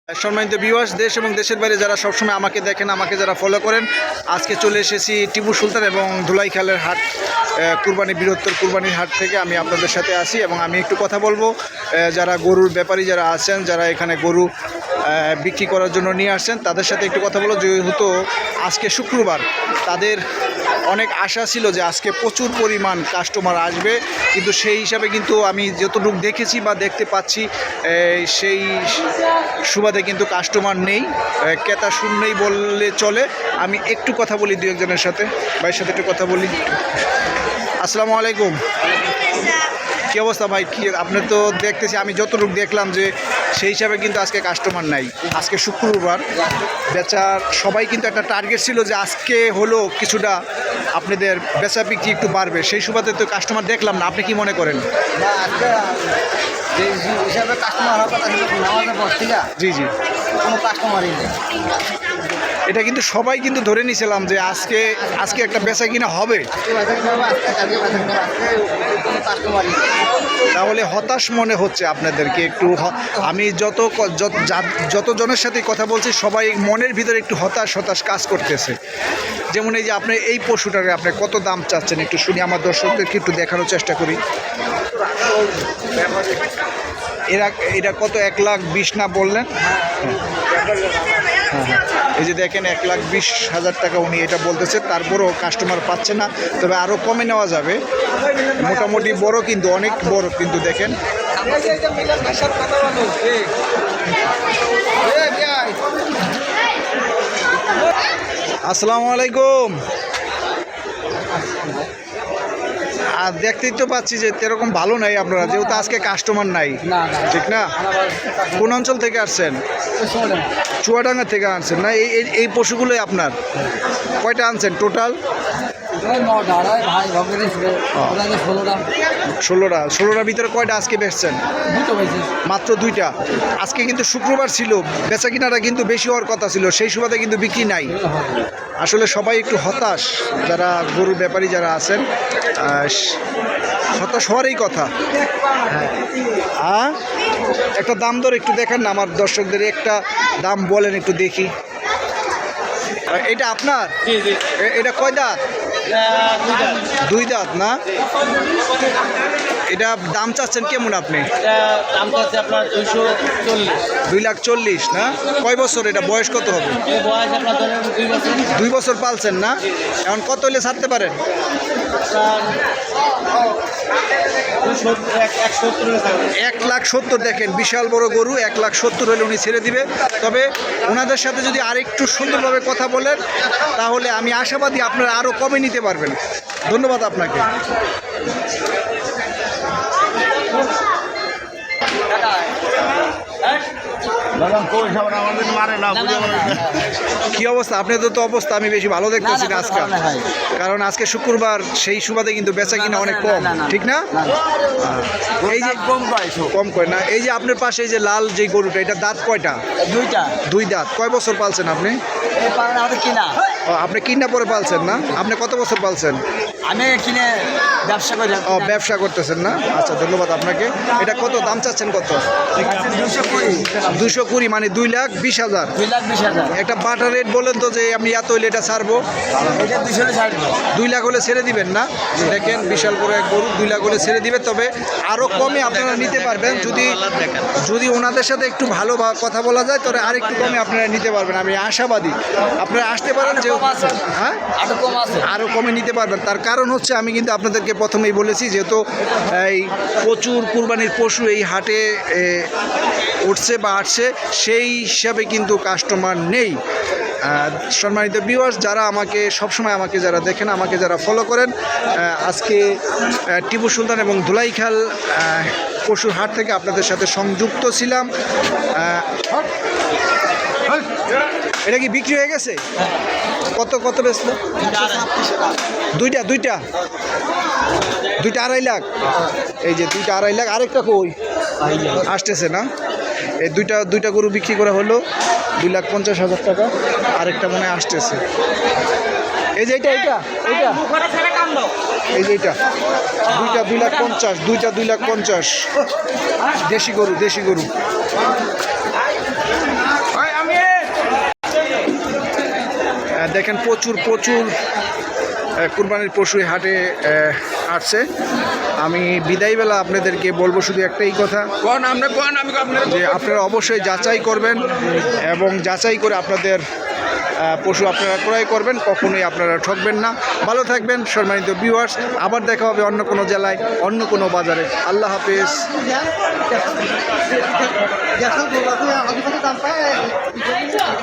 সম্মানিত ভিউয়ার্স, দেশ এবং দেশের বাইরে যারা সবসময় আমাকে দেখেন, আমাকে যারা ফলো করেন, আজকে চলে এসেছি টিপু সুলতান এবং ধুলাইখালের হাট, কুরবানি বৃহত্তর কুরবানির হাট থেকে আমি আপনাদের সাথে আসি এবং আমি একটু কথা বলবো যারা গরুর ব্যাপারী যারা আছেন, যারা এখানে গরু বিক্রি করার জন্য নিয়ে আসছেন, তাদের সাথে একটু কথা বলবো। যেহেতু আজকে শুক্রবার, তাদের অনেক আশা ছিল যে আজকে প্রচুর পরিমাণ কাস্টমার আসবে, কিন্তু সেই হিসাবে কিন্তু আমি যতটুকু দেখেছি বা দেখতে পাচ্ছি সেই সুবাদে কিন্তু কাস্টমার নেই, ক্রেতা শূন্যই বললে চলে। আমি একটু কথা বলি দু একজনের সাথে, ভাইয়ের সাথে একটু কথা বলি। আসসালামু আলাইকুম। কী অবস্থা ভাই? কি আপনি তো দেখতেছি, আমি যতটুকু দেখলাম যে সেই হিসাবে কিন্তু আজকে কাস্টমার নাই। আজকে শুক্রবার, বেচার সবাই কিন্তু একটা টার্গেট ছিল যে আজকে হলো কিছুটা আপনাদের বেচা বিক্রি একটু বাড়বে, সেই সুবাদে তো কাস্টমার দেখলাম না। আপনি কি মনে করেন? হিসাবে কাস্টমার হবে নামাজের পর থেকে জি জি, কোনো কাস্টমারই নেই। এটা কিন্তু সবাই কিন্তু ধরে নিয়েছিলাম যে আজকে আজকে একটা বেচা কিনা হবে, তাহলে হতাশ মনে হচ্ছে আপনাদেরকে একটু। আমি যতজনের সাথে কথা বলছি, সবাই মনের ভিতরে একটু হতাশ হতাশ কাজ করতেছে। যেমন এই যে আপনি এই পশুটাকে আপনি কত দাম চাচ্ছেন একটু শুনি, আমার দর্শকদেরকে একটু দেখানোর চেষ্টা করি। এটা কত? 1,20,000 না বললেন? হ্যাঁ, এই যে দেখেন 1,20,000 টাকা উনি এটা বলতেছে। তারপরও কাস্টমার পাচ্ছে না, তবে আরও কমে নেওয়া যাবে। মোটামুটি বড়, কিন্তু অনেক বড় কিন্তু দেখেন। আসসালামু আলাইকুম। আর দেখতেই তো পাচ্ছি যে এরকম ভালো নাই আপনারা, যেহেতু আজকে কাস্টমার নাই, ঠিক না? কোন অঞ্চল থেকে আসছেন? চুয়াডাঙ্গা থেকে আনছেন না? এই পশুগুলোই আপনার? কয়টা আনছেন টোটাল? 16টার ভিতরে কয়টা আজকে বেচছেন? মাত্র 2টা। আজকে কিন্তু শুক্রবার ছিল, বেচা কিনাটা কিন্তু বেশি হওয়ার কথা ছিল, সেই সুবাদে কিন্তু বিক্রি নাই। আসলে সবাই একটু হতাশ, যারা গরুর ব্যাপারী যারা আছেন, হতাশ হওয়ারই কথা। হ্যাঁ, একটা দাম দর একটু দেখেন না আমার দর্শকদের, একটা দাম বলেন একটু দেখি। এটা আপনার? এটা কয় দাঁত? 2 দাঁত না? এটা দাম চাচ্ছেন কেমন আপনি? দাম চাচ্ছে আপনার 2,40,000 না? কয় বছর এটা? বয়স কত হবে? বয়স আপনার 2 বছর পালছেন না? এখন কত হলে ছাড়তে পারেন? 1,70,000। দেখেন বিশাল বড় গরু, 1,70,000 হলে উনি ছেড়ে দিবে। তবে ওনাদের সাথে যদি আরেকটু সুন্দরভাবে কথা বলেন, তাহলে আমি আশাবাদী আপনারা আরও কমে নিতে পারবেন। ধন্যবাদ আপনাকে। কি অবস্থা আপনাদের? তো অবস্থা আমি বেশি ভালো দেখতেছি না আজকে, কারণ আজকে শুক্রবার, সেই সুবাদে কিন্তু বেচা কিনা অনেক কম, ঠিক না? এই যে কম করে না। এই যে আপনার পাশে এই যে লাল যে গরুটা, এটা দাঁত কয়টা? 2 দাঁত। কয় বছর পালছেন আপনি? আপনি কিনা পরে পালছেন না? আপনি কত বছর পালছেন? আমি কিনে ব্যবসা করি। ব্যবসা করতেছেন না? আচ্ছা, ধন্যবাদ আপনাকে। এটা কত দাম চাচ্ছেন? কত? 220। মানে 2,20,000। 2,20,000 একটা বাটার রেট বলেন তো, যে আমি এত হইলে এটা ছাড়বো। 2 লাখ হলে ছেড়ে দিবেন না? দেখেন বিশাল বড় এক গরু, 2 লাখ হলে ছেড়ে দিবে। তবে আরও কমে আপনারা নিতে পারবেন, যদি ওনাদের সাথে একটু ভালো কথা বলা যায়, তবে আর একটু কমে আপনারা নিতে পারবেন। আমি আশাবাদী আপনারা আসতে পারেন, যে হ্যাঁ আরও কমে নিতে পারবেন। তার কারণ হচ্ছে, আমি কিন্তু আপনাদেরকে প্রথমেই বলেছি, যেহেতু এই প্রচুর কুরবানির পশু এই হাটে উঠছে বা আসছে, সেই হিসাবে কিন্তু কাস্টমার নেই। সম্মানিত ভিউয়ার্স, যারা আমাকে সবসময় যারা দেখেন, আমাকে যারা ফলো করেন, আজকে টিপু সুলতান এবং ধুলাইখাল পশুর হাট থেকে আপনাদের সাথে সংযুক্ত ছিলাম। এটা কি বিক্রি হয়ে গেছে? কত বেচলো? 2টা 2.5 লাখ। এই যে 2.5 লাখ। আরেকটা কই আসতেছে না? এই দুইটা গরু বিক্রি করা হলো 2,50,000 টাকা। আরেকটা মনে আসতেছে। এই যে এইটা এই যে এইটা দুইটা 2,50,000, দুইটা 2,50,000। দেশি গরু দেখেন প্রচুর কুরবানির পশু এই হাটে আসছে। আমি বিদায়বেলা আপনাদেরকে বলবো শুধু একটাই কথা, যে আপনারা অবশ্যই যাচাই করবেন এবং যাচাই করে আপনাদের পশু আপনারা ক্রয় করবেন, কখনোই আপনারা ঠকবেন না। ভালো থাকবেন সম্মানিত ভিউয়ার্স, আবার দেখা হবে অন্য কোনো জেলায়, অন্য কোনো বাজারে। আল্লাহ হাফেজ।